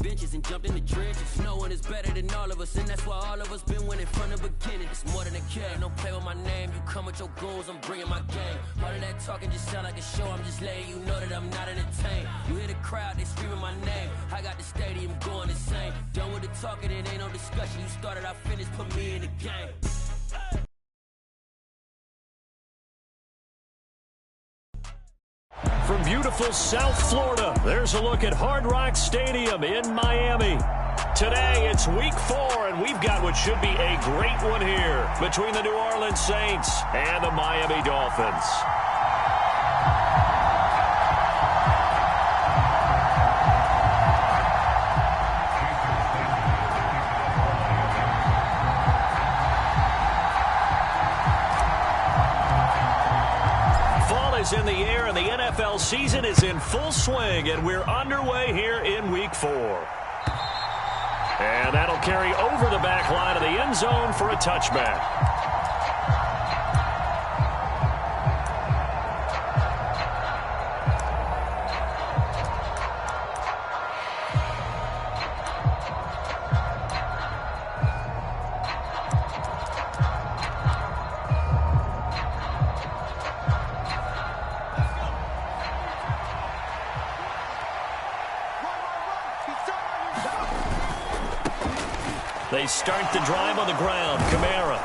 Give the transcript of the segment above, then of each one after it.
benches and jumped in the trenches. No one is better than all of us, and that's why all of us been winning from the beginning. It's more than a game, don't play with my name. You come with your goons, I'm bringing my game. All of that talking just sound like a show, I'm just letting you know that I'm not entertained. You hear the crowd, they screaming my name. I got the stadium going insane. Done with the talking, it ain't no discussion. You started, I finished, put me in the game. From beautiful South Florida, there's a look at Hard Rock Stadium in Miami. Today, it's week 4, and we've got what should be a great one here between the New Orleans Saints and the Miami Dolphins. In the air, and the NFL season is in full swing, and we're underway here in week 4. And that'll carry over the back line of the end zone for a touchback. They start the drive on the ground. Kamara.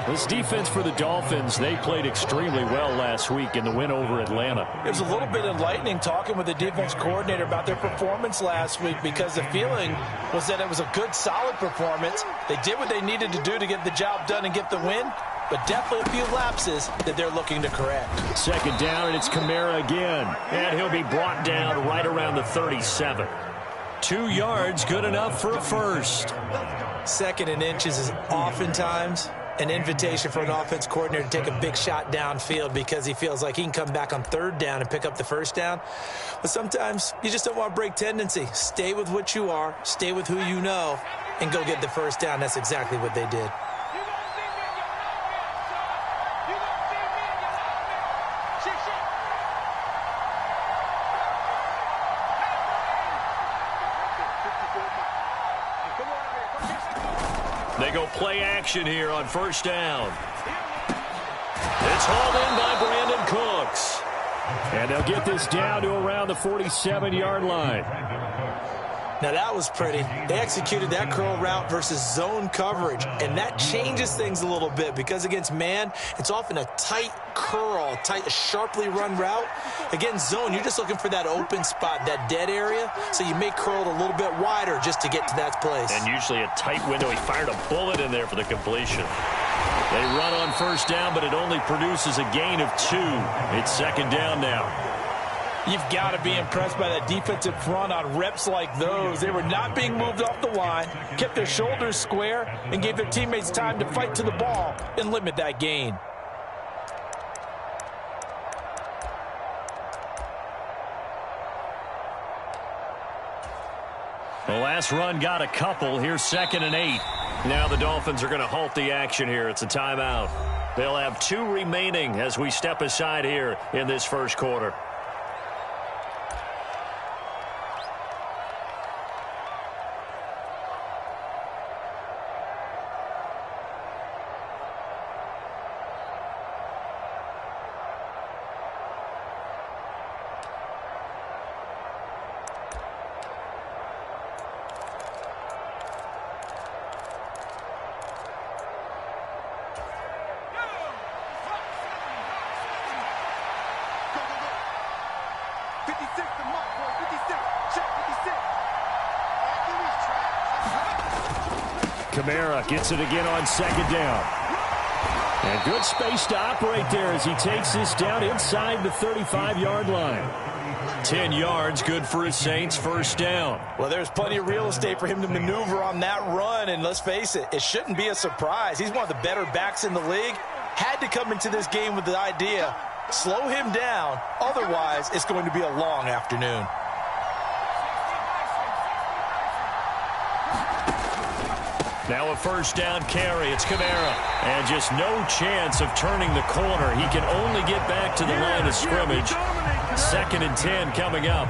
This defense for the Dolphins, they played extremely well last week in the win over Atlanta. It was a little bit enlightening talking with the defense coordinator about their performance last week, because the feeling was that it was a good, solid performance. They did what they needed to do to get the job done and get the win, but definitely a few lapses that they're looking to correct. Second down, and it's Kamara again. And he'll be brought down right around the 37. 2 yards, good enough for a first. Second and inches is oftentimes an invitation for an offense coordinator to take a big shot downfield because he feels like he can come back on third down and pick up the first down. But sometimes you just don't want to break tendency. Stay with what you are, stay with who you know, and go get the first down. That's exactly what they did. They go play action here on first down. It's hauled in by Brandon Cooks. And they'll get this down to around the 47-yard line. Now that was pretty. They executed that curl route versus zone coverage, and that changes things a little bit because against man, it's often a tight curl, a sharply run route. Against zone, you're just looking for that open spot, that dead area, so you may curl it a little bit wider just to get to that place. And usually a tight window. He fired a bullet in there for the completion. They run on first down, but it only produces a gain of 2. It's second down now. You've got to be impressed by that defensive front on reps like those. They were not being moved off the line, kept their shoulders square, and gave their teammates time to fight to the ball and limit that gain. The last run got a couple. Here's 2nd and 8. Now the Dolphins are going to halt the action here. It's a timeout. They'll have 2 remaining as we step aside here in this first quarter. Kamara gets it again on second down. And good space to operate there as he takes this down inside the 35-yard line. 10 yards, good for his Saints, first down. Well, there's plenty of real estate for him to maneuver on that run, and let's face it, it shouldn't be a surprise. He's one of the better backs in the league. Had to come into this game with the idea, slow him down, otherwise it's going to be a long afternoon. Now a first down carry. It's Kamara. And just no chance of turning the corner. He can only get back to the line of scrimmage. 2nd and 10 coming up.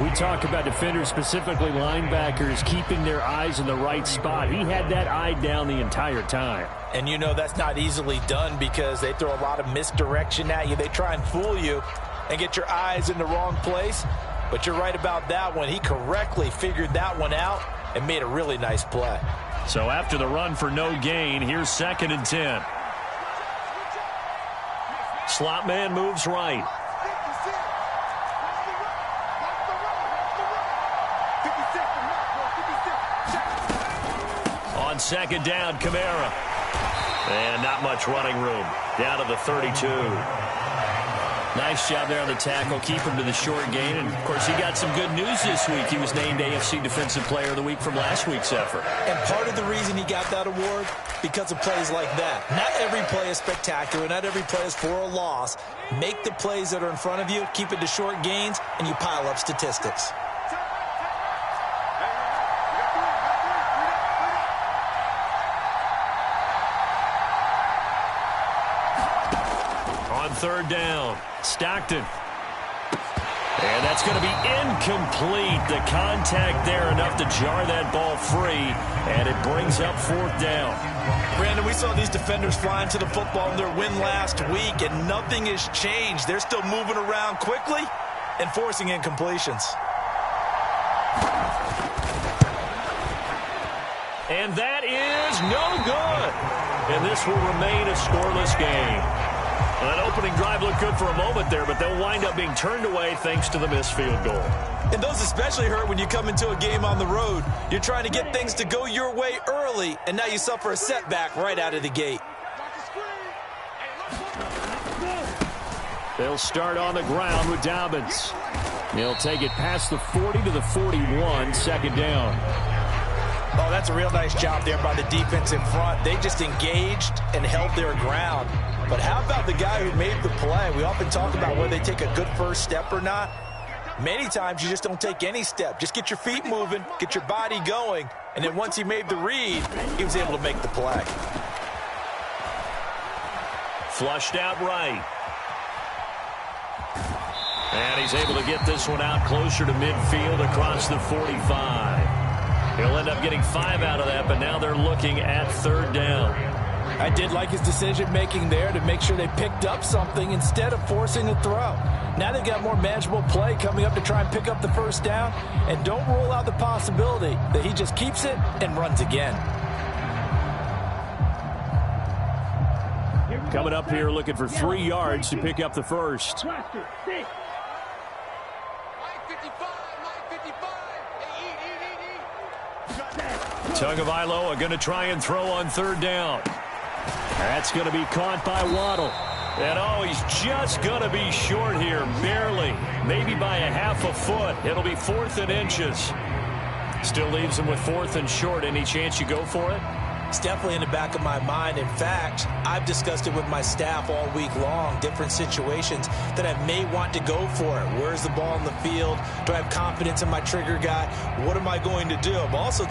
We talk about defenders, specifically linebackers, keeping their eyes in the right spot. He had that eye down the entire time. And you know that's not easily done because they throw a lot of misdirection at you. They try and fool you and get your eyes in the wrong place. But you're right about that one. He correctly figured that one out and made a really nice play. So after the run for no gain, here's 2nd and 10. Slot man moves right. On 2nd down, Kamara. And not much running room. Down to the 32. Nice job there on the tackle. Keep him to the short gain. And, of course, he got some good news this week. He was named AFC Defensive Player of the Week from last week's effort. And part of the reason he got that award, because of plays like that. Not every play is spectacular. Not every play is for a loss. Make the plays that are in front of you, keep it to short gains, and you pile up statistics. On 3rd down, Stockton. And that's going to be incomplete. The contact there enough to jar that ball free, and it brings up 4th down. Brandon, we saw these defenders flying to the football in their win last week, and nothing has changed. They're still moving around quickly and forcing incompletions. And that is no good. And this will remain a scoreless game. Well, that opening drive looked good for a moment there, but they'll wind up being turned away thanks to the missed field goal. And those especially hurt when you come into a game on the road. You're trying to get things to go your way early, and now you suffer a setback right out of the gate. They'll start on the ground with Dobbins. He'll take it past the 40 to the 41, 2nd down. Oh, that's a real nice job there by the defense in front. They just engaged and held their ground. But how about the guy who made the play? We often talk about whether they take a good first step or not. Many times you just don't take any step. Just get your feet moving, get your body going, and then once he made the read, he was able to make the play. Flushed out right. And he's able to get this one out closer to midfield across the 45. He'll end up getting 5 out of that, but now they're looking at 3rd down. I did like his decision-making there to make sure they picked up something instead of forcing a throw. Now they've got more manageable play coming up to try and pick up the 1st down, and don't rule out the possibility that he just keeps it and runs again. Coming up here looking for 3 yards to pick up the 1st. Tagovailoa going to try and throw on 3rd down. That's going to be caught by Waddle. And, oh, he's just going to be short here, barely, maybe by a half a foot. It'll be 4th and inches. Still leaves him with 4th and short. Any chance you go for it? It's definitely in the back of my mind. In fact, I've discussed it with my staff all week long, different situations that I may want to go for it. Where's the ball in the field? Do I have confidence in my trigger guy? What am I going to do? I'm also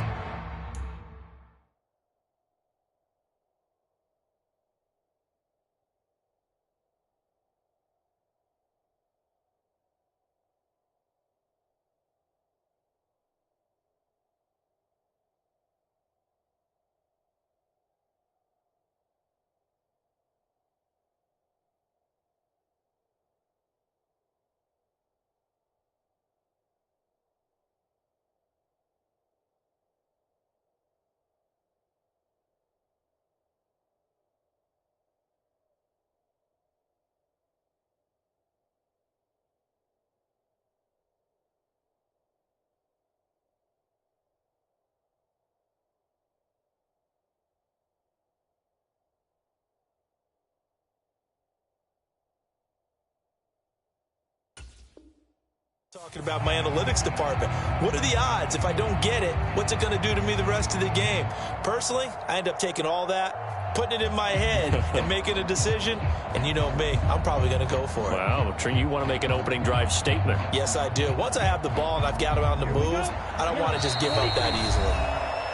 talking about my analytics department. What are the odds? If I don't get it, what's it going to do to me the rest of the game? Personally, I end up taking all that, putting it in my head, and making a decision. And you know me, I'm probably going to go for it. Wow, you want to make an opening drive statement. Yes, I do. Once I have the ball and I've got it on the move, I don't want to just give up that easily.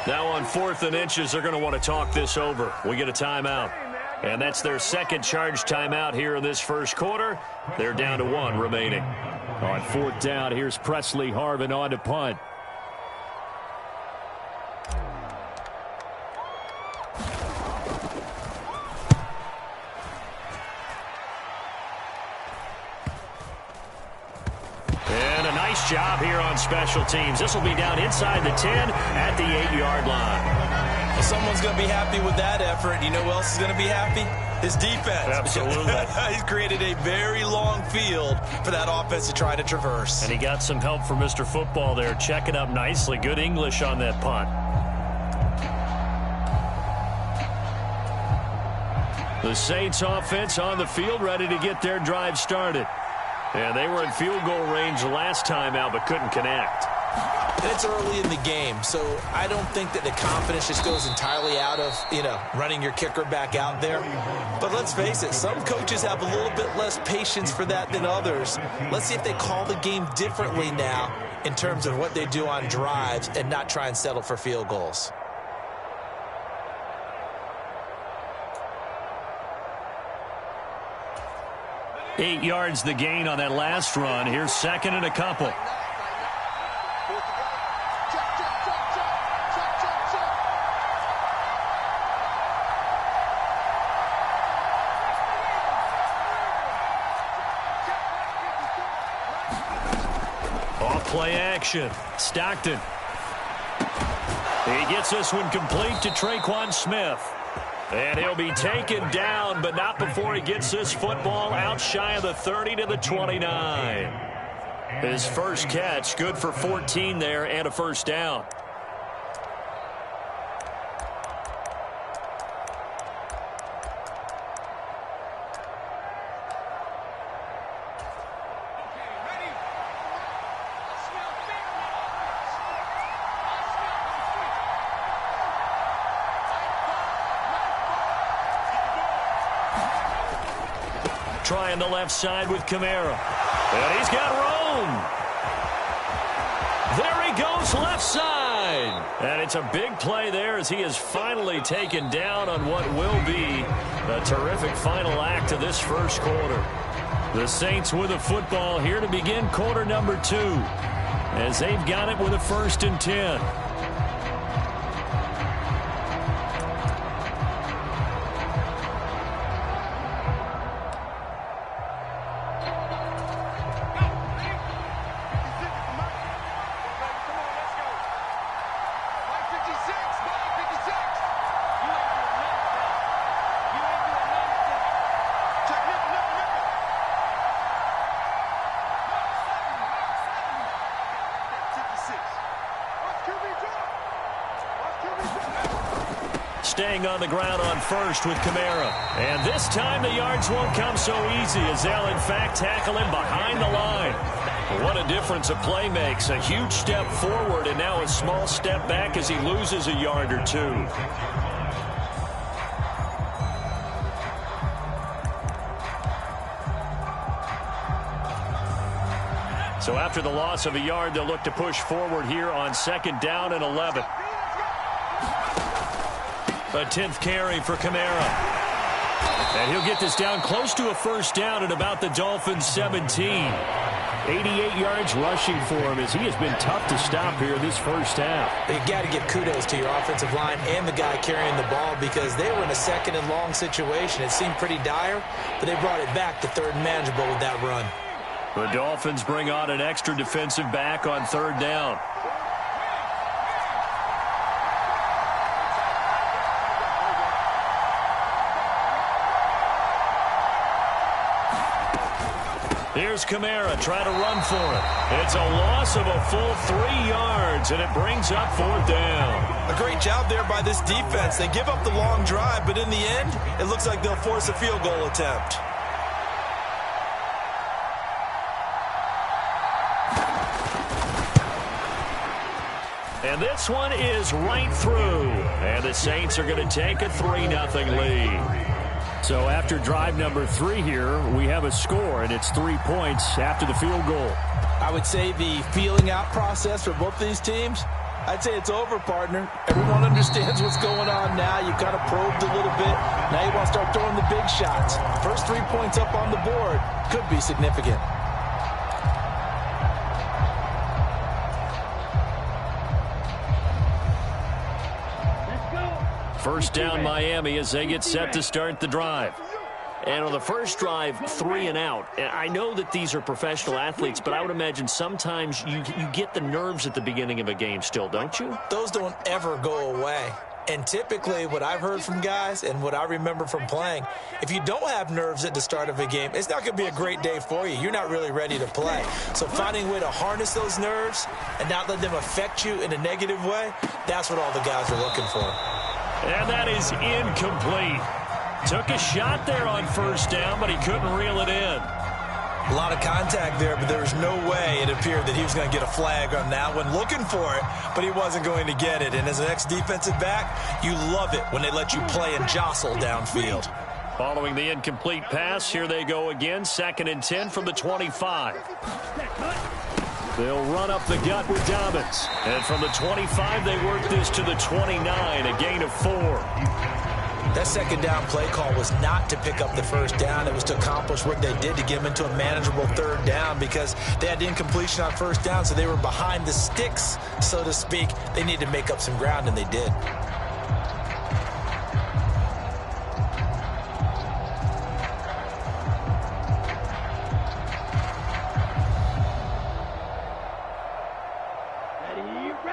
Now on 4th and inches, they're going to want to talk this over. We get a timeout. And that's their 2nd charge timeout here in this 1st quarter. They're down to 1 remaining. On fourth down, here's Presley Harvin on to punt. And a nice job here on special teams. This will be down inside the 10 at the 8-yard line. Well, someone's going to be happy with that effort. You know who else is going to be happy? His defense. Absolutely. He's created a very long field for that offense to try to traverse. And he got some help from Mr. Football there, checking up nicely. Good English on that punt. The Saints offense on the field, ready to get their drive started. And they were in field goal range last time out, but couldn't connect. And it's early in the game, so I don't think that the confidence just goes entirely out of, running your kicker back out there. But let's face it, some coaches have a little bit less patience for that than others. Let's see if they call the game differently now in terms of what they do on drives and not try and settle for field goals. Eight yards the gain on that last run. Here's second and a couple. Off play action. Stockton. He gets this one complete to Traquan Smith. And he'll be taken down, but not before he gets this football out shy of the 30 to the 29. His first catch, good for 14 there and a first down. Trying the left side with Kamara. And he's got room. There he goes left side. And it's a big play there as he is finally taken down on what will be a terrific final act of this first quarter. The Saints with the football here to begin quarter number 2 as they've got it with a 1st and 10. Staying on the ground on first with Kamara. And this time the yards won't come so easy as they'll in fact tackle him behind the line. What a difference a play makes. A huge step forward and now a small step back as he loses a yard or two. So after the loss of a yard, they'll look to push forward here on 2nd down and 11. A 10th carry for Kamara. And he'll get this down close to a first down at about the Dolphins' 17. 88 yards rushing for him as he has been tough to stop here this first half. You've got to give kudos to your offensive line and the guy carrying the ball because they were in a 2nd and long situation. It seemed pretty dire, but they brought it back to 3rd and manageable with that run. The Dolphins bring on an extra defensive back on 3rd down. Here's Kamara trying to run for it. It's a loss of a full 3 yards, and it brings up 4th down. A great job there by this defense. They give up the long drive, but in the end, it looks like they'll force a field goal attempt. And this one is right through. And the Saints are going to take a 3-0 lead. So after drive number 3 here, we have a score, and it's 3 points after the field goal. I would say the feeling out process for both these teams, I'd say it's over, partner. Everyone understands what's going on now. You kind of probed a little bit. Now you want to start throwing the big shots. First 3 points up on the board could be significant. First down, Miami, as they get set to start the drive. And on the first drive, 3 and out. And I know that these are professional athletes, but I would imagine sometimes you get the nerves at the beginning of a game still, don't you? Those don't ever go away. And typically what I've heard from guys and what I remember from playing, if you don't have nerves at the start of a game, it's not going to be a great day for you. You're not really ready to play. So finding a way to harness those nerves and not let them affect you in a negative way, that's what all the guys are looking for. And that is incomplete. Took a shot there on first down, but he couldn't reel it in. A lot of contact there, but there was no way it appeared that he was going to get a flag on that one. Looking for it, but he wasn't going to get it. And as an ex-defensive back, you love it when they let you play and jostle downfield. Following the incomplete pass, here they go again. 2nd and 10 from the 25. They'll run up the gut with Dobbins. And from the 25, they work this to the 29, a gain of 4. That second down play call was not to pick up the first down. It was to accomplish what they did to get them into a manageable third down because they had the incompletion on first down, so they were behind the sticks, so to speak. They needed to make up some ground, and they did.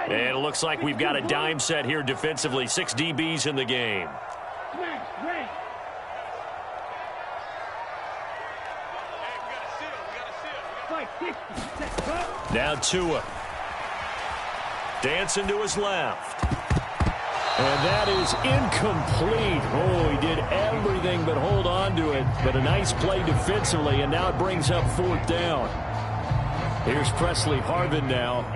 And it looks like we've got a dime set here defensively. 6 DBs in the game. Now Tua. Dancing to his left. And that is incomplete. Oh, he did everything but hold on to it. But a nice play defensively, and now it brings up 4th down. Here's Presley Harvin now.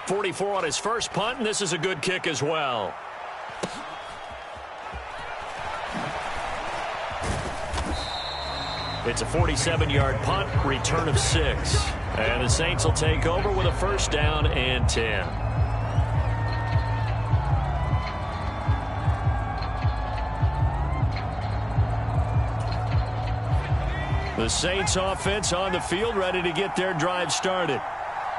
.44 on his first punt, and this is a good kick as well. It's a 47-yard punt, return of 6. And the Saints will take over with a first down and 10. The Saints offense on the field, ready to get their drive started.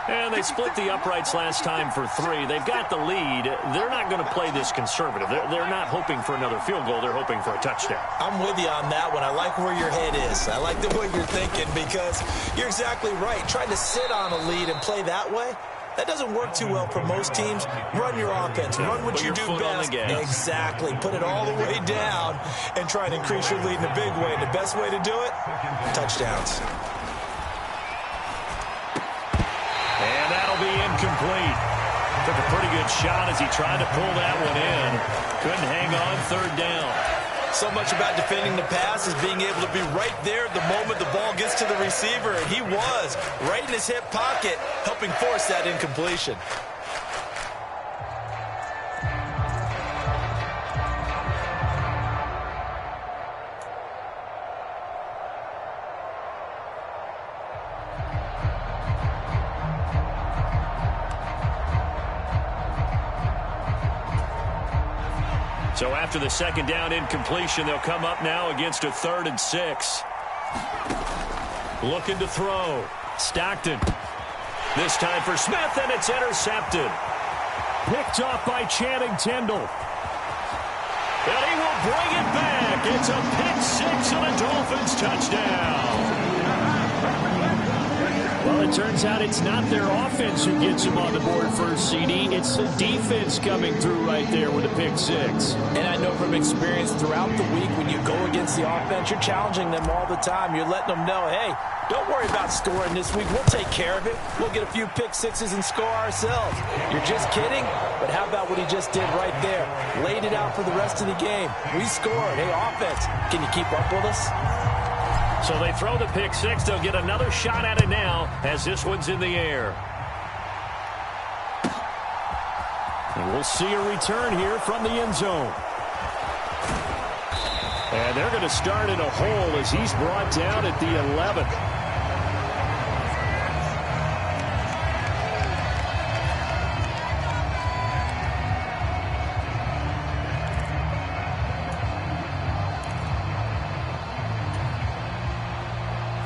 And they split the uprights last time for 3. They've got the lead. They're not going to play this conservative. They're not hoping for another field goal. They're hoping for a touchdown. I'm with you on that one. I like where your head is. I like the way you're thinking because you're exactly right. Trying to sit on a lead and play that way, that doesn't work too well for most teams. Run your offense. Run what you do best. Exactly. Put it all the way down and try and increase your lead in a big way. And the best way to do it, touchdowns. And that'll be incomplete. Took a pretty good shot as he tried to pull that one in. Couldn't hang on, 3rd down. So much about defending the pass is being able to be right there the moment the ball gets to the receiver. And he was right in his hip pocket, helping force that incompletion. So after the 2nd down incompletion, they'll come up now against a 3rd and 6. Looking to throw. Stockton. This time for Smith, and it's intercepted. Picked off by Channing Tindall. And he will bring it back. It's a pick 6 and a Dolphins touchdown. Well, it turns out it's not their offense who gets them on the board first, CD. It's the defense coming through right there with a pick 6. And I know from experience throughout the week when you go against the offense, you're challenging them all the time. You're letting them know, hey, don't worry about scoring this week. We'll take care of it. We'll get a few pick 6s and score ourselves. You're just kidding? But how about what he just did right there? Laid it out for the rest of the game. We scored. Hey, offense, can you keep up with us? So they throw the pick 6. They'll get another shot at it now as this one's in the air. And we'll see a return here from the end zone. And they're going to start in a hole as he's brought down at the 11.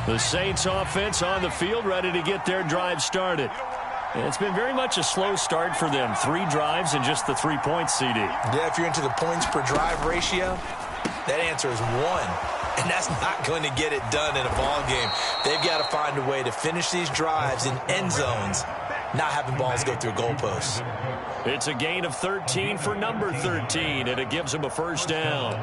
The Saints offense on the field, ready to get their drive started. It's been very much a slow start for them. 3 drives and just the 3 points, CD. Yeah, if you're into the points per drive ratio, that answer is 1. And that's not going to get it done in a ball game. They've got to find a way to finish these drives in end zones, not having balls go through goalposts. It's a gain of 13 for number 13, and it gives them a first down.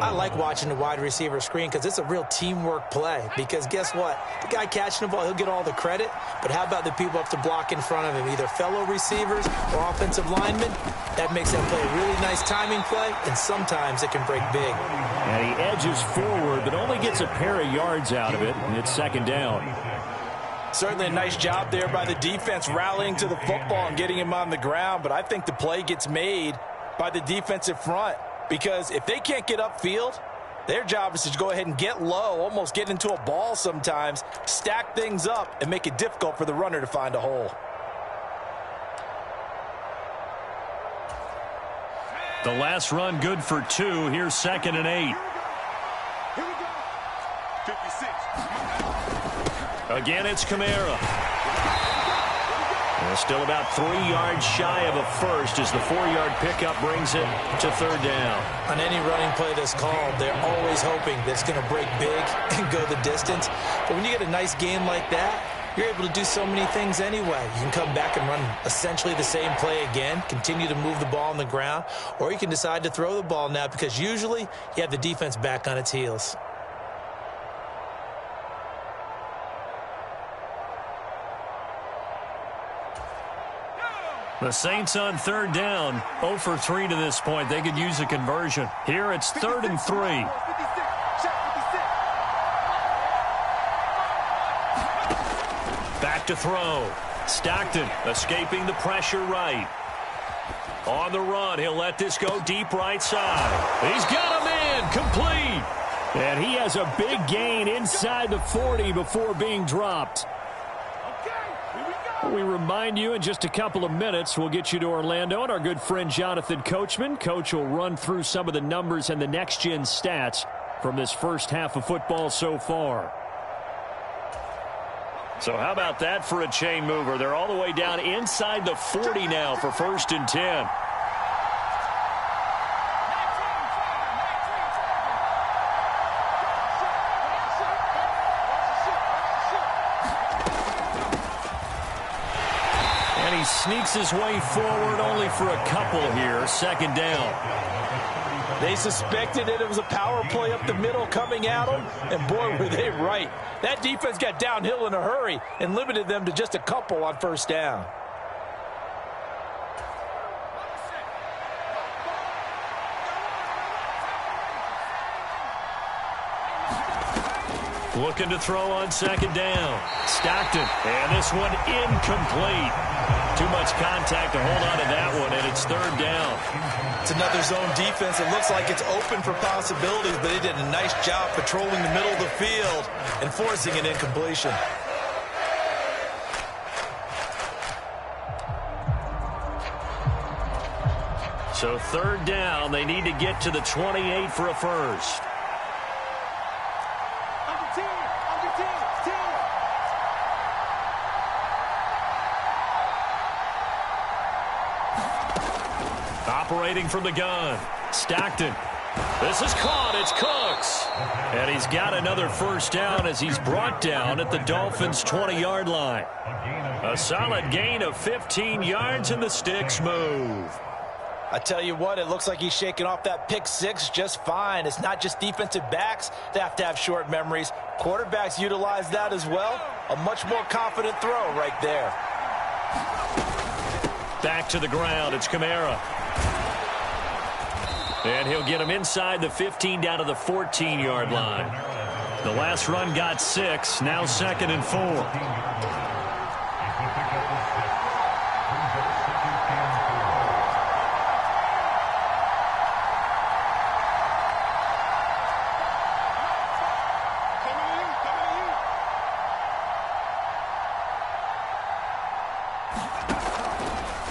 I like watching the wide receiver screen because it's a real teamwork play. Because guess what? The guy catching the ball, he'll get all the credit. But how about the people up to block in front of him, either fellow receivers or offensive linemen? That makes that play a really nice timing play, and sometimes it can break big. And he edges forward, but only gets a pair of yards out of it, and it's second down. Certainly a nice job there by the defense rallying to the football and getting him on the ground, but I think the play gets made by the defensive front because if they can't get upfield, their job is to go ahead and get low, almost get into a ball sometimes, stack things up, and make it difficult for the runner to find a hole. The last run good for 2. Here's 2nd and 8. Here we go. 56. Again, it's Kamara. And still about 3 yards shy of a first as the 4-yard pickup brings it to 3rd down. On any running play that's called, they're always hoping that it's going to break big and go the distance. But when you get a nice game like that, you're able to do so many things anyway. You can come back and run essentially the same play again, continue to move the ball on the ground, or you can decide to throw the ball now because usually you have the defense back on its heels. The Saints on 3rd down, 0 for 3 to this point. They could use a conversion. Here it's 3rd and 3. Back to throw. Stockton escaping the pressure right. On the run, he'll let this go deep right side. He's got a man, complete. And he has a big gain inside the 40 before being dropped. We remind you in just a couple of minutes, we'll get you to Orlando and our good friend Jonathan Coachman. Coach will run through some of the numbers and the next-gen stats from this first half of football so far. So how about that for a chain mover? They're all the way down inside the 40 now for 1st and 10. Sneaks his way forward only for a couple here. 2nd down. They suspected it was a power play up the middle coming at them, and boy, were they right. That defense got downhill in a hurry and limited them to just a couple on 1st down. Looking to throw on 2nd down. Stockton, and this one incomplete. Too much contact to hold on to that one, and it's 3rd down. It's another zone defense. It looks like it's open for possibilities, but they did a nice job patrolling the middle of the field and forcing an incompletion. So 3rd down, they need to get to the 28 for a first. Operating from the gun, Stockton. This is caught. It's Cooks. And he's got another first down as he's brought down at the Dolphins' 20-yard line. A solid gain of 15 yards, and the sticks move. I tell you what, it looks like he's shaking off that pick 6 just fine. It's not just defensive backs that have to have short memories. Quarterbacks utilize that as well. A much more confident throw right there. Back to the ground. It's Kamara. And he'll get him inside the 15 down to the 14-yard line. The last run got 6. Now 2nd and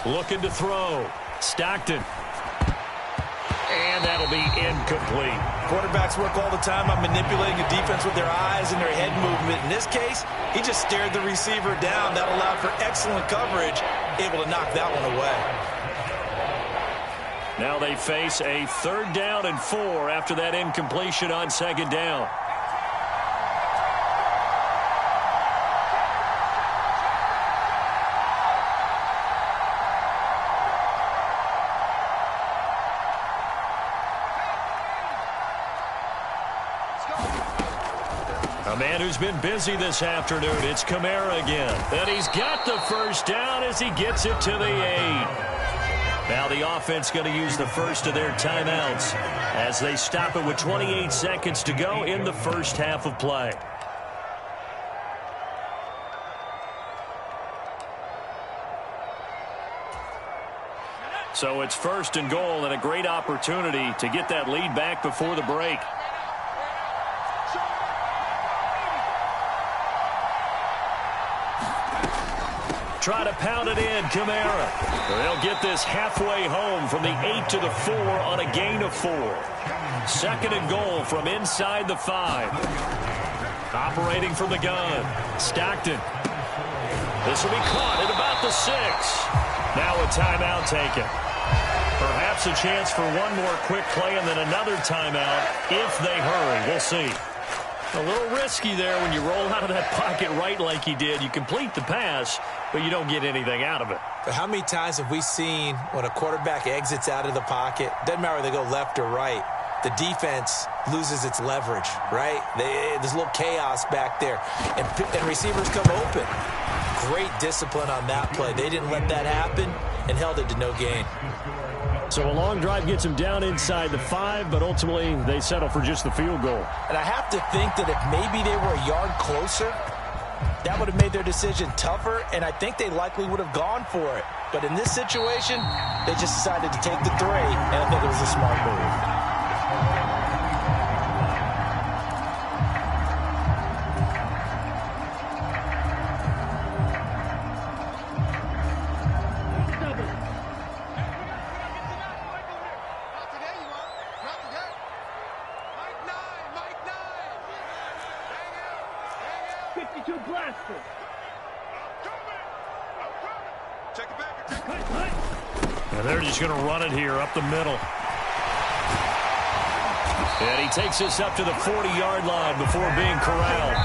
4. Looking to throw. Stockton. And And that'll be incomplete. Quarterbacks work all the time on manipulating a defense with their eyes and their head movement. In this case, he just stared the receiver down. That allowed for excellent coverage, able to knock that one away. Now they face a 3rd down and 4 after that incompletion on 2nd down. A man who's been busy this afternoon, it's Kamara again. And he's got the 1st down as he gets it to the 8. Now the offense going to use the first of their timeouts as they stop it with 28 seconds to go in the first half of play. So it's 1st and goal and a great opportunity to get that lead back before the break. Try to pound it in, Kamara. They'll get this halfway home from the 8 to the 4 on a gain of 4. 2nd and goal from inside the 5. Operating from the gun. Stockton. This will be caught at about the 6. Now a timeout taken. Perhaps a chance for one more quick play and then another timeout if they hurry. We'll see. A little risky there when you roll out of that pocket right like he did. You complete the pass, but you don't get anything out of it. But how many times have we seen when a quarterback exits out of the pocket, doesn't matter whether they go left or right, the defense loses its leverage, right? There's a little chaos back there, and receivers come open. Great discipline on that play. They didn't let that happen and held it to no gain. So a long drive gets them down inside the 5, but ultimately they settle for just the field goal. And I have to think that if maybe they were a yard closer, that would have made their decision tougher, and I think they likely would have gone for it. But in this situation, they just decided to take the 3, and I think it was a smart move. And they're just going to run it here up the middle. And he takes this up to the 40-yard line before being corralled.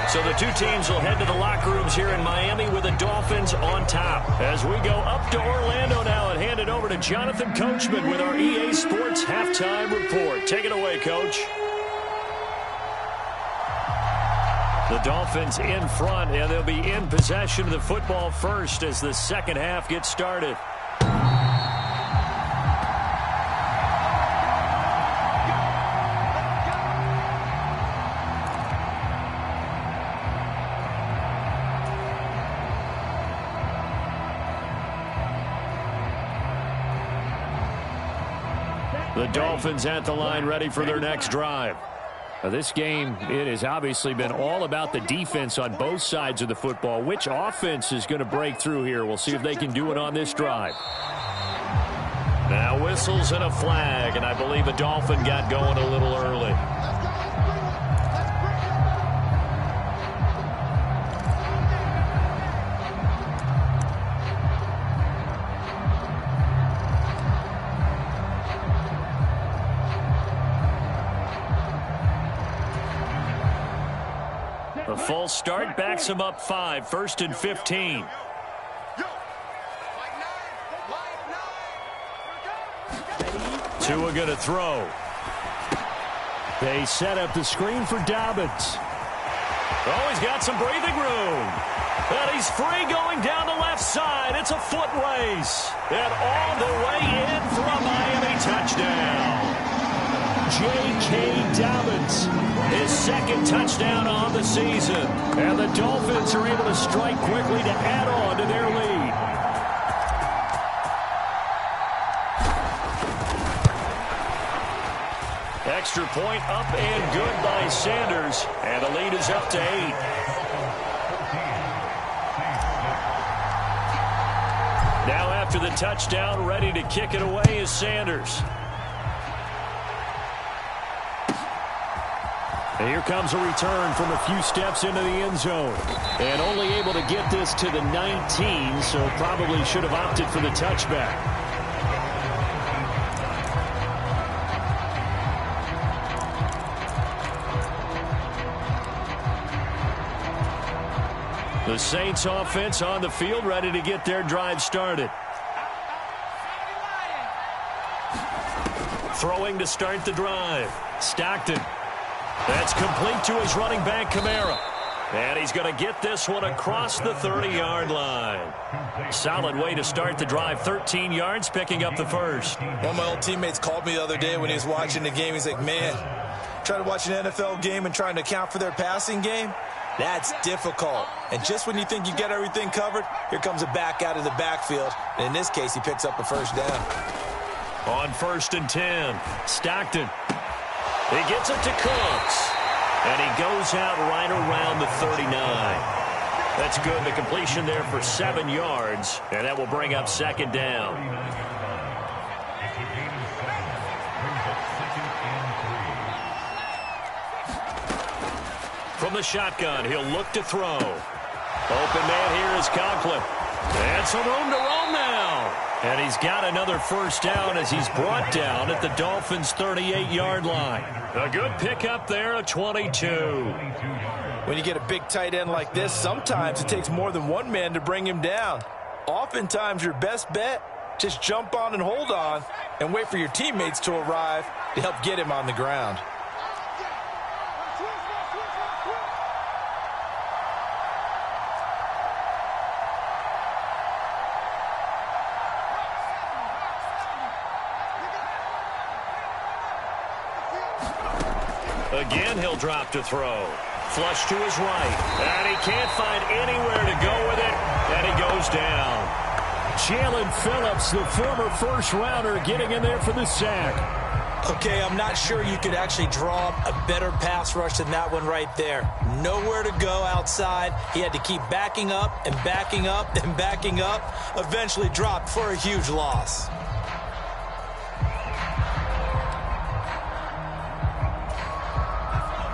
So the two teams will head to the locker rooms here in Miami with the Dolphins on top. As we go up to Orlando now and hand it over to Jonathan Coachman with our EA Sports Halftime Report. Take it away, Coach. The Dolphins in front, and they'll be in possession of the football first as the second half gets started. The Dolphins at the line ready for their next drive. Now, this game, it has obviously been all about the defense on both sides of the football. Which offense is going to break through here? We'll see if they can do it on this drive. Now whistles and a flag, and I believe a Dolphin got going a little early. A full start backs him up 5, 1st and 15. Tua going to throw. They set up the screen for Dobbins. Oh, he's got some breathing room. And he's free going down the left side. It's a foot race. And all the way in for a Miami touchdown. J.K. Dobbins, his second touchdown on the season. And the Dolphins are able to strike quickly to add on to their lead. Extra point up and good by Sanders. And the lead is up to 8. Now after the touchdown, ready to kick it away is Sanders. And here comes a return from a few steps into the end zone. And only able to get this to the 19, so probably should have opted for the touchback. The Saints offense on the field, ready to get their drive started. Throwing to start the drive. Stockton. That's complete to his running back, Kamara. And he's going to get this one across the 30-yard line. Solid way to start the drive. 13 yards, picking up the first. One of my old teammates called me the other day when he was watching the game. He's like, man, trying to watch an NFL game and trying to account for their passing game? That's difficult. And just when you think you get everything covered, here comes a back out of the backfield. And in this case, he picks up a first down. On 1st and 10, Stockton. He gets it to Cooks. And he goes out right around the 39. That's good. The completion there for 7 yards. And that will bring up 2nd down. From the shotgun, he'll look to throw. Open man here is Conklin. And some room to roam now. And he's got another first down as he's brought down at the Dolphins' 38-yard line. A good pickup there at 22. When you get a big tight end like this, sometimes it takes more than one man to bring him down. Oftentimes, your best bet, just jump on and hold on and wait for your teammates to arrive to help get him on the ground. Again, he'll drop to throw. Flush to his right. And he can't find anywhere to go with it. And he goes down. Jalen Phillips, the former first-rounder, getting in there for the sack. Okay, I'm not sure you could actually draw up a better pass rush than that one right there. Nowhere to go outside. He had to keep backing up and backing up and backing up. Eventually dropped for a huge loss.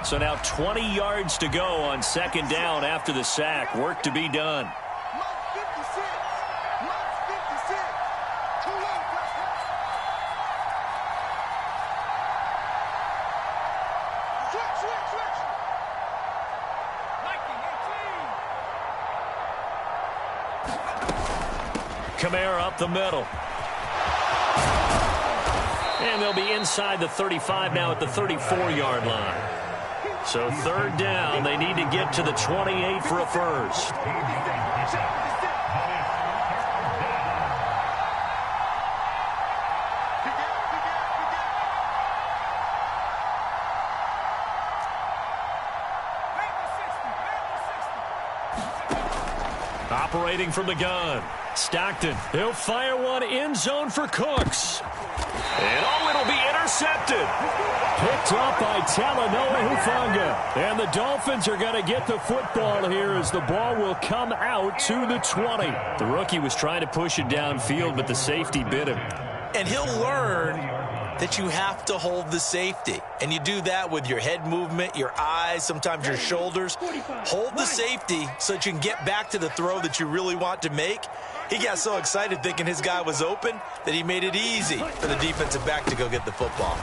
So now 20 yards to go on 2nd down after the sack. Work to be done. Kamara up the middle. And they'll be inside the 35 now at the 34-yard line. So 3rd down, they need to get to the 28 for a first. Operating from the gun, Stockton. He'll fire one end zone for Cooks. And it'll be intercepted. Picked up by Talanoa Hufanga. And the Dolphins are going to get the football here as the ball will come out to the 20. The rookie was trying to push it downfield, but the safety bit him. And he'll learn that you have to hold the safety. And you do that with your head movement, your eyes, sometimes your shoulders. Hold the safety so that you can get back to the throw that you really want to make. He got so excited thinking his guy was open that he made it easy for the defensive back to go get the football.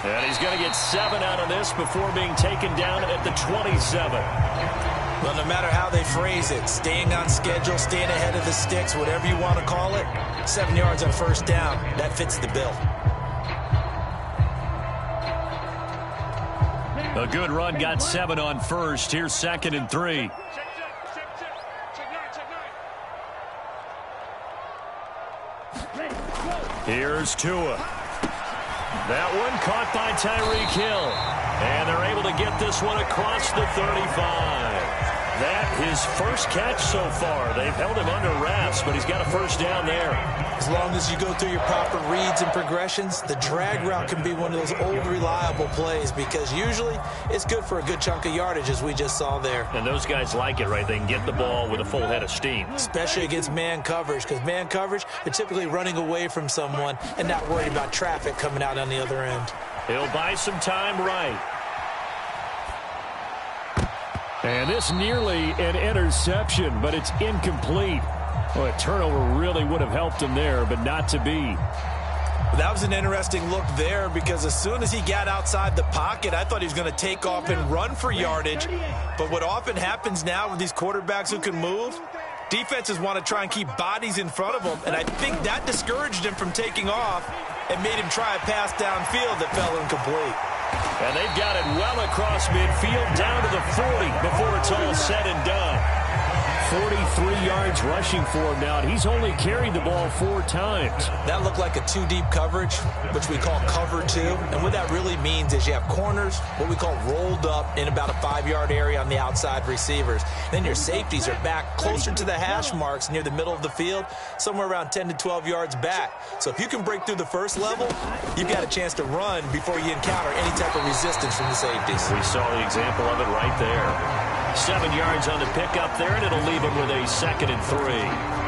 And he's going to get 7 out of this before being taken down at the 27. Well, no matter how they phrase it, staying on schedule, staying ahead of the sticks, whatever you want to call it, 7 yards on 1st down, that fits the bill. A good run, got 7 on 1st. Here's 2nd and 3. Here's Tua. That one caught by Tyreek Hill. And they're able to get this one across the 35. That his first catch so far. They've held him under wraps, but he's got a first down there. As long as you go through your proper reads and progressions, the drag route can be one of those old reliable plays because usually it's good for a good chunk of yardage as we just saw there. And those guys like it, right? They can get the ball with a full head of steam. Especially against man coverage because man coverage, they're typically running away from someone and not worried about traffic coming out on the other end. He'll buy some time right. And this nearly an interception, but it's incomplete. Well, a turnover really would have helped him there, but not to be. That was an interesting look there because as soon as he got outside the pocket, I thought he was going to take off and run for yardage. But what often happens now with these quarterbacks who can move, defenses want to try and keep bodies in front of them, and I think that discouraged him from taking off and made him try a pass downfield that fell incomplete. And they've got it well across midfield down to the 40 before it's all said and done. 43 yards rushing for him now, and he's only carried the ball 4 times. That looked like a two-deep coverage, which we call cover two. And what that really means is you have corners, what we call rolled up in about a 5-yard area on the outside receivers. Then your safeties are back closer to the hash marks near the middle of the field, somewhere around 10 to 12 yards back. So if you can break through the first level, you've got a chance to run before you encounter any type of resistance from the safeties. We saw the example of it right there. 7 yards on the pickup there, and it'll leave him with a 2nd and 3.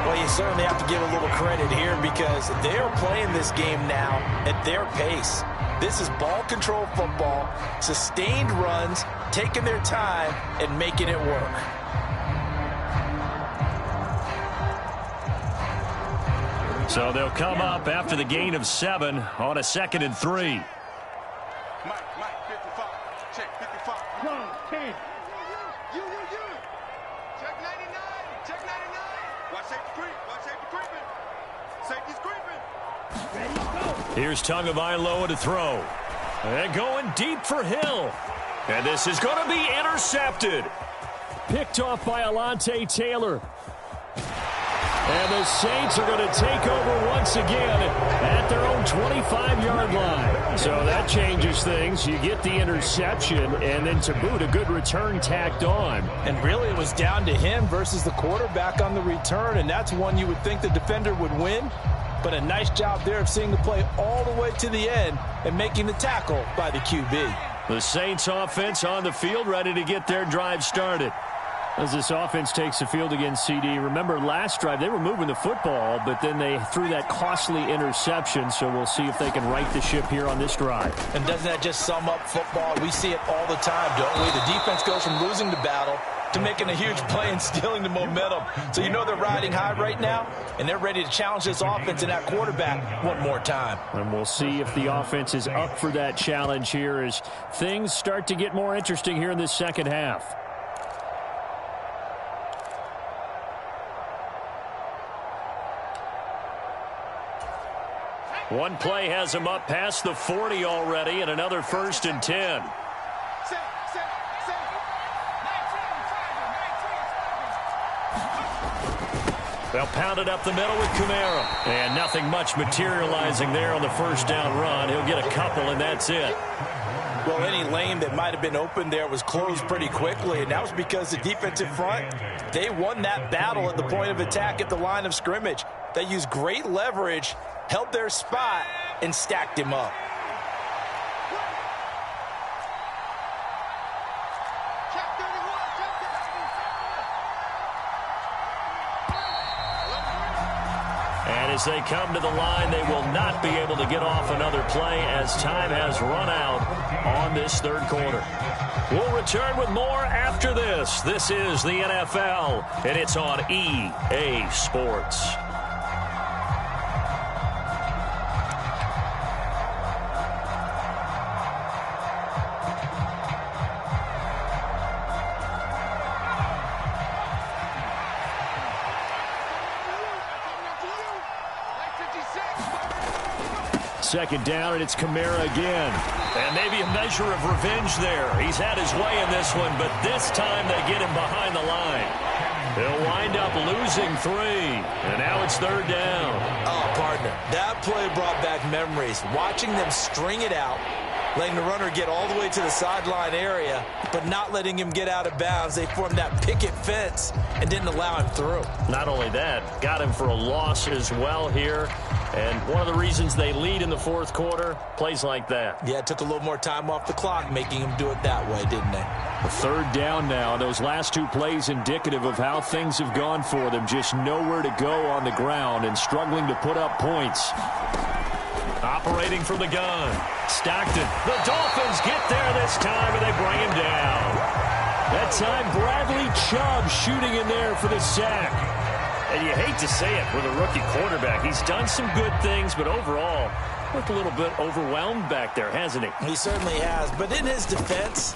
Well, you certainly have to give a little credit here because they're playing this game now at their pace. This is ball control football, sustained runs, taking their time, and making it work. So they'll come up after the gain of 7 on a 2nd and 3. Mike, 55. Check 55. 10. You. Check 99. Check 99. Watch safety creep. Watch safety creeping. Safety's creeping. Ready, go. Here's Tagovailoa to throw. And going deep for Hill. And this is going to be intercepted. Picked off by Alontae Taylor. And the Saints are going to take over once again at their own 25-yard line. So that changes things. You get the interception, and then to boot, a good return tacked on. And really, it was down to him versus the quarterback on the return, and that's one you would think the defender would win. But a nice job there of seeing the play all the way to the end and making the tackle by the QB. The Saints offense on the field, ready to get their drive started. As this offense takes the field against CD, remember last drive they were moving the football, but then they threw that costly interception, so we'll see if they can right the ship here on this drive. And doesn't that just sum up football? We see it all the time, don't we? The defense goes from losing the battle to making a huge play and stealing the momentum. So you know they're riding high right now, and they're ready to challenge this offense and that quarterback one more time. And we'll see if the offense is up for that challenge here as things start to get more interesting here in this second half. One play has him up past the 40 already, and another 1st and 10. They'll pound it up the middle with Kamara. And nothing much materializing there on the first down run. He'll get a couple, and that's it. Well, any lane that might have been open there was closed pretty quickly, and that was because the defensive front, they won that battle at the point of attack at the line of scrimmage. They used great leverage, held their spot, and stacked him up. And as they come to the line, they will not be able to get off another play as time has run out on this third quarter. We'll return with more after this. This is the NFL, and it's on EA Sports. Second down, and it's Kamara again. And maybe a measure of revenge there. He's had his way in this one, but this time they get him behind the line. They'll wind up losing 3, and now it's 3rd down. Oh, partner, that play brought back memories. Watching them string it out, letting the runner get all the way to the sideline area, but not letting him get out of bounds. They formed that picket fence and didn't allow him through. Not only that, got him for a loss as well here. And one of the reasons they lead in the fourth quarter, plays like that. Yeah, it took a little more time off the clock, making him do it that way, didn't they? A 3rd down now. Those last 2 plays indicative of how things have gone for them. Just nowhere to go on the ground and struggling to put up points. Operating from the gun. Stockton. The Dolphins get there this time, and they bring him down. That time, Bradley Chubb shooting in there for the sack. And you hate to say it with a rookie quarterback. He's done some good things, but overall, looked a little bit overwhelmed back there, hasn't he? He certainly has. But in his defense,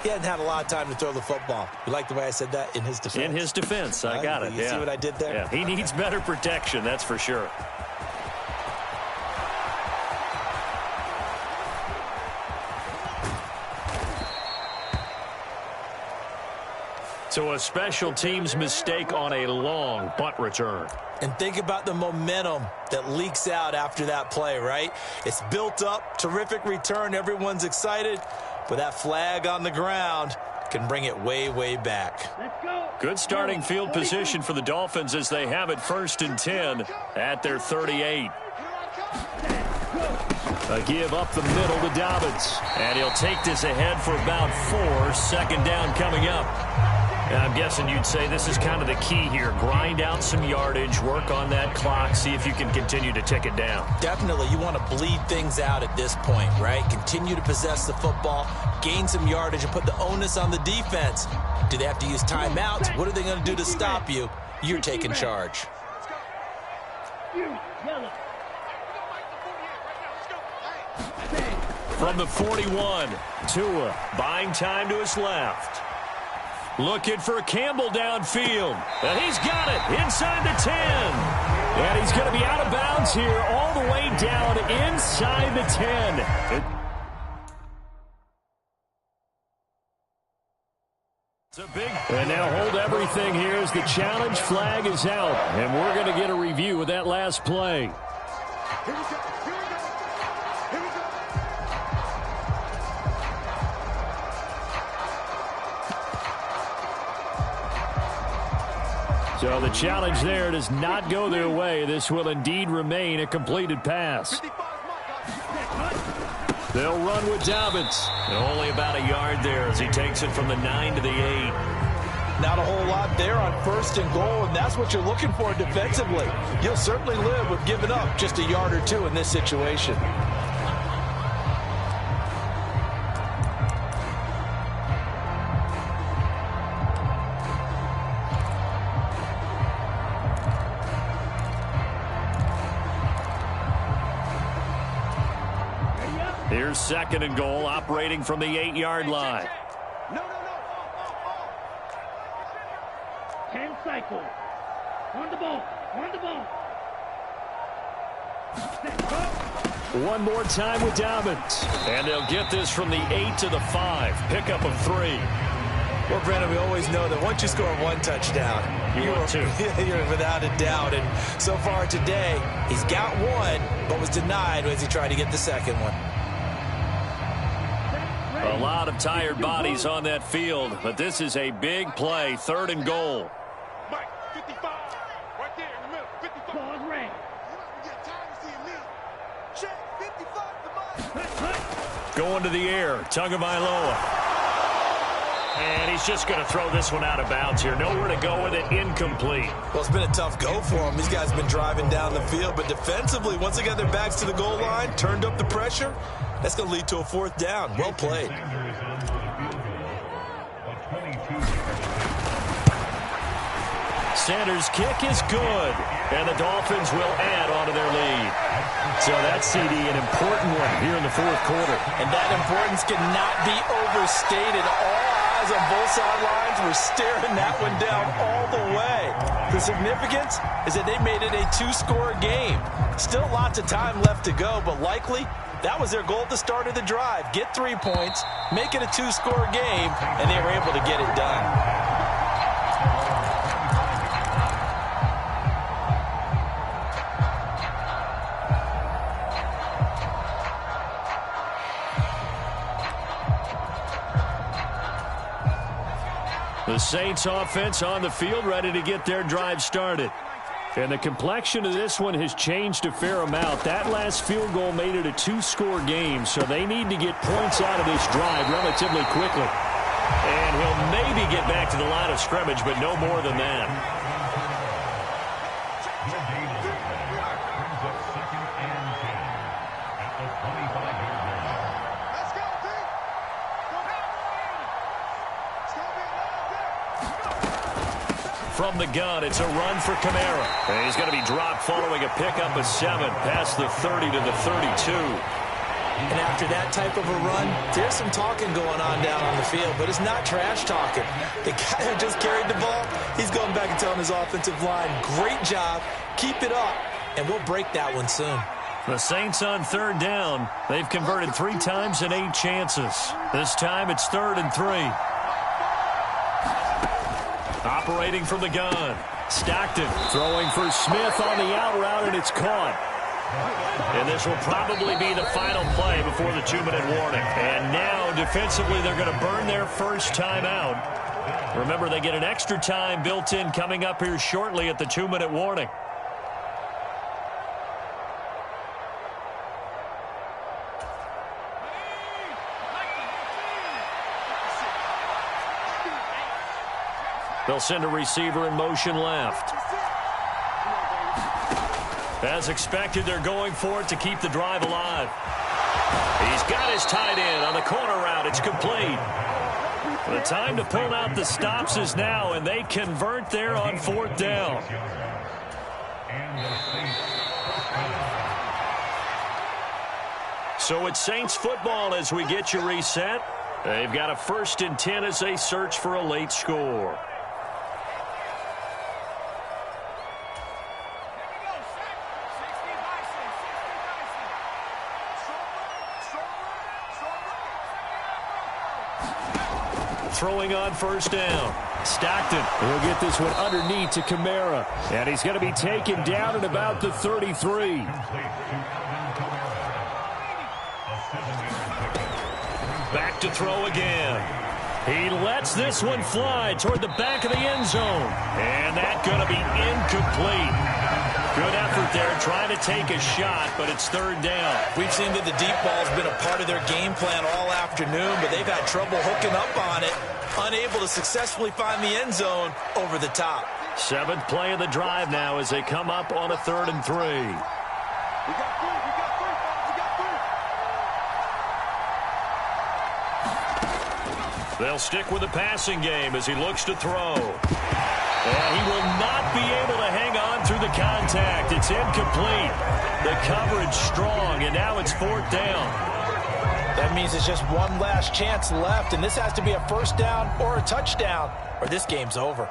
he hadn't had a lot of time to throw the football. You like the way I said that? In his defense. In his defense. I got it. You see what I did there? Yeah, he needs better protection, that's for sure. So a special teams mistake on a long punt return. And think about the momentum that leaks out after that play, right? It's built up, terrific return, everyone's excited, but that flag on the ground can bring it way, way back. Let's go. Good starting field position for the Dolphins as they have it 1st and 10 at their 38. A give up the middle to Dobbins. And he'll take this ahead for about 4. 2nd down coming up. And I'm guessing you'd say this is kind of the key here. Grind out some yardage, work on that clock, see if you can continue to tick it down. Definitely. You want to bleed things out at this point, right? Continue to possess the football, gain some yardage, and put the onus on the defense. Do they have to use timeouts? What are they going to do to stop you? You're taking charge. From the 41, Tua buying time to his left. Looking for Campbell downfield. And he's got it inside the 10. And he's going to be out of bounds here all the way down inside the 10. It's a big. And now hold everything here as the challenge flag is out. And we're going to get a review of that last play. So the challenge there does not go their way. This will indeed remain a completed pass. They'll run with Dobbins. And only about a yard there as he takes it from the 9 to the 8. Not a whole lot there on 1st and goal, and that's what you're looking for defensively. You'll certainly live with giving up just a yard or 2 in this situation. Here's 2nd and goal, operating from the 8-yard line. No. 10 cycles. On the ball. One more time with Dobbins. And they'll get this from the 8 to the 5. Pickup of 3. Well, Brandon, we always know that once you score 1 touchdown, you're without a doubt. And so far today, he's got 1, but was denied as he tried to get the 2nd one. A lot of tired bodies on that field, but this is a big play, 3rd and goal. Mike, 55. Right there in the middle. 55. Pause ring. You get tired of seeing me. Check 55 to Going to the air, Tagovailoa. And he's just going to throw this one out of bounds here. Nowhere to go with it, incomplete. Well, it's been a tough go for him. These guys have been driving down the field, but defensively, once they got their backs to the goal line, turned up the pressure, that's going to lead to a 4th down. Well played. Sanders' kick is good, and the Dolphins will add on to their lead. So that's, CD, an important one here in the 4th quarter. And that importance cannot be overstated. All eyes on both sidelines were staring that one down all the way. The significance is that they made it a 2-score game. Still lots of time left to go, but likely that was their goal at the start of the drive. Get 3 points, make it a 2-score game, and they were able to get it done. The Saints offense on the field, ready to get their drive started. And the complexion of this one has changed a fair amount. That last field goal made it a 2-score game, so they need to get points out of this drive relatively quickly. And he'll maybe get back to the line of scrimmage, but no more than that. from the gun. It's a run for Kamara. And he's going to be dropped following a pickup of 7 past the 30 to the 32. And after that type of a run, there's some talking going on down on the field, but it's not trash talking. The guy who just carried the ball, he's going back and telling his offensive line, great job, keep it up, and we'll break that one soon. The Saints on 3rd down. They've converted 3 times in 8 chances. This time it's 3rd and 3. Operating from the gun. Stockton throwing for Smith on the out route, and it's caught. And this will probably be the final play before the 2-minute warning. And now, defensively, they're going to burn their first timeout. Remember, they get an extra time built in coming up here shortly at the 2-minute warning. They'll send a receiver in motion left. As expected, they're going for it to keep the drive alive. He's got his tight end on the corner route. It's complete. The time to pull out the stops is now, and they convert there on 4th down. So it's Saints football as we get you reset. They've got a 1st and 10 as they search for a late score. Throwing on 1st down. Stockton will get this one underneath to Kamara. And he's going to be taken down at about the 33. Back to throw again. He lets this one fly toward the back of the end zone. And that's going to be incomplete. Good effort there trying to take a shot, but it's 3rd down. We've seen that the deep ball's been a part of their game plan all afternoon, but they've had trouble hooking up on it, unable to successfully find the end zone over the top. 7th play of the drive now as they come up on a 3rd and 3. They'll stick with the passing game as he looks to throw. And he will not be able to hang on through the contact. It's incomplete. The coverage strong, and now it's 4th down. That means it's just one last chance left, and this has to be a 1st down or a touchdown, or this game's over.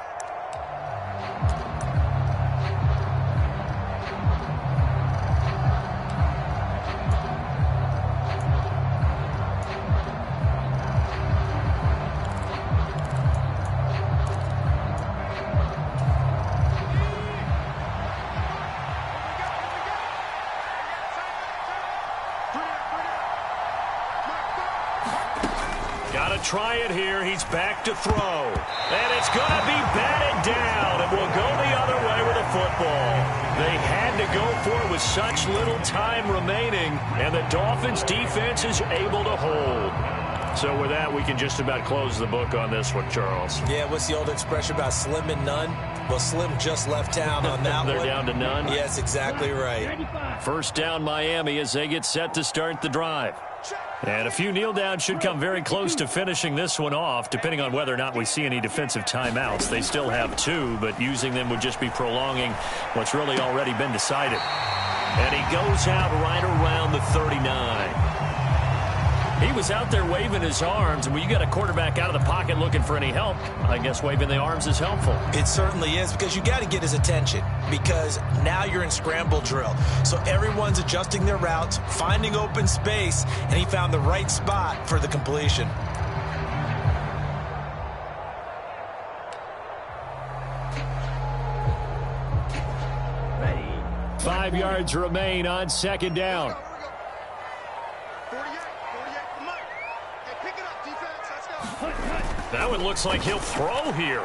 Try it here. He's back to throw. And it's going to be batted down, and we'll go the other way with the football. They had to go for it with such little time remaining, and the Dolphins' defense is able to hold. So with that, we can just about close the book on this one, Charles. Yeah, what's the old expression about slim and none? Well, Slim just left town on that They're one. They're down to none? Yes, exactly right. 1st down Miami as they get set to start the drive. And a few kneel downs should come very close to finishing this one off, depending on whether or not we see any defensive timeouts. They still have 2, but using them would just be prolonging what's really already been decided. And he goes out right around the 39. He was out there waving his arms, and when you got a quarterback out of the pocket looking for any help, I guess waving the arms is helpful. It certainly is, because you got to get his attention, because now you're in scramble drill. So everyone's adjusting their routes, finding open space, and he found the right spot for the completion. Ready. 5 yards remain on 2nd down. That one looks like he'll throw here.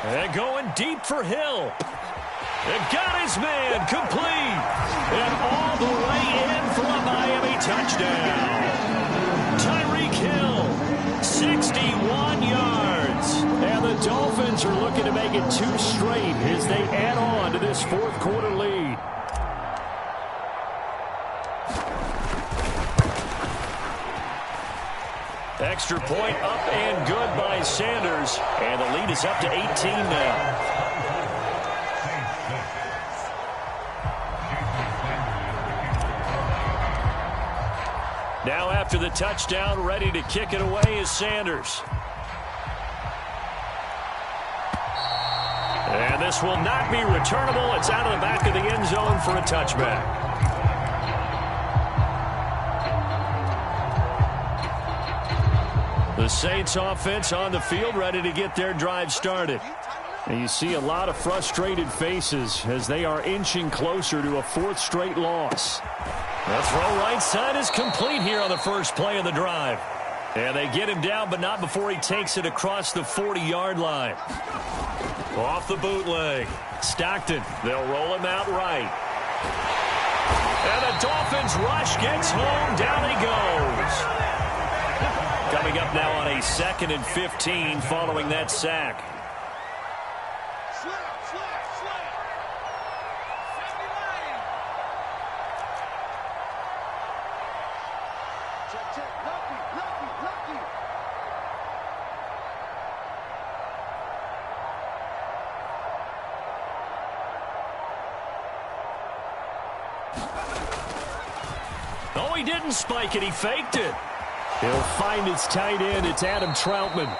And going deep for Hill. And got his man complete. And all the way in for a Miami touchdown. Tyreek Hill, 61 yards. And the Dolphins are looking to make it 2 straight as they add on to this 4th quarter lead. Extra point up and good by Sanders. And the lead is up to 18 now. Now after the touchdown, ready to kick it away is Sanders. And this will not be returnable. It's out of the back of the end zone for a touchback. The Saints offense on the field, ready to get their drive started. And you see a lot of frustrated faces as they are inching closer to a fourth straight loss. The throw right side is complete here on the first play of the drive. And they get him down, but not before he takes it across the 40-yard line. Off the bootleg. Stockton, they'll roll him out right. And the Dolphins rush gets home. Down he goes. Coming up now on a 2nd and 15 following that sack. Oh, he didn't spike it. He faked it. He'll find his tight end. It's Adam Troutman.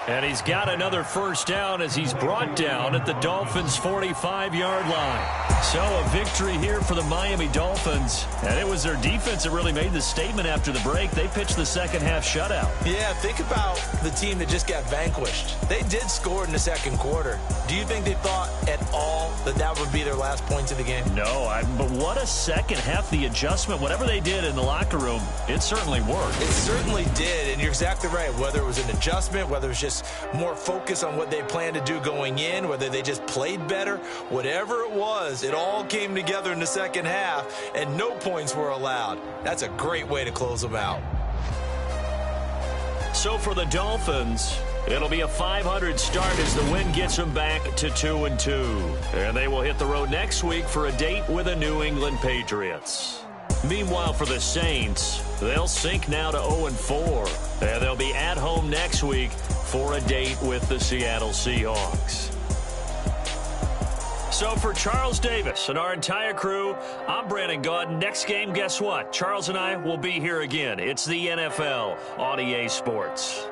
And he's got another first down as he's brought down at the Dolphins' 45-yard line. So a victory here for the Miami Dolphins. And it was their defense that really made the statement after the break. They pitched the second-half shutout. Yeah, think about the team that just got vanquished. They did score in the second quarter. Do you think they thought at all that that would be their last points of the game? No, but what a second half. The adjustment, whatever they did in the locker room, it certainly worked. It certainly did, and you're exactly right. Whether it was an adjustment, whether it was just more focus on what they planned to do going in, whether they just played better, whatever it was, it all came together in the second half, and no points were allowed. That's a great way to close them out. So for the Dolphins, it'll be a 500 start as the win gets them back to 2-2. And they will hit the road next week for a date with the New England Patriots. Meanwhile, for the Saints, they'll sink now to 0-4. And they'll be at home next week for a date with the Seattle Seahawks. So for Charles Davis and our entire crew, I'm Brandon Gaudin. Next game, guess what? Charles and I will be here again. It's the NFL on EA Sports.